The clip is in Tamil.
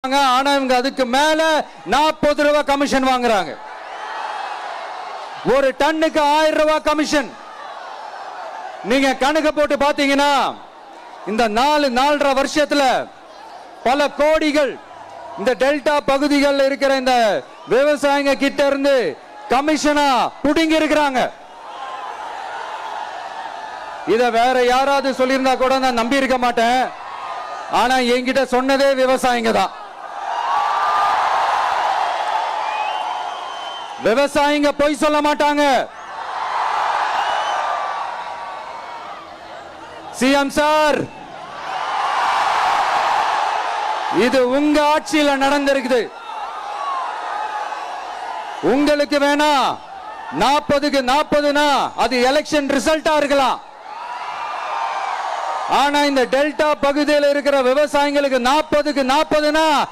ஆனா இவங்க அதுக்கு மேல 40 ரூபாய் கமிஷன் வாங்குறாங்க. ஒரு டன்னுக்கு 1000 ரூபாய் கமிஷன். நீங்க கணக்கு போட்டு பாத்தீங்கன்னா இந்த 4.5 வருஷத்துல பல கோடிகள் இந்த டெல்டா பகுதிகளில் இருக்கிற இந்த விவசாயிங்க கிட்ட இருந்து கமிஷனா புடுங்கி இருக்கிறாங்க. இத வேற யாராவது சொல்லியிருந்தா கூட நான் நம்பி இருக்க மாட்டேன். ஆனா என்கிட்ட சொன்னதே விவசாயிங்க தான். விவசாயிங்க பொய் சொல்ல மாட்டாங்க. சிஎம் சார், இது உங்க ஆட்சியில நடந்திருக்குது. உங்களுக்கு வேணா 40க்கு 40னா அது எலெக்ஷன் ரிசல்ட்டா இருக்கலாம். ஆனா இந்த டெல்டா பகுதியில் இருக்கிற விவசாயிகளுக்கு 40க்கு 40னா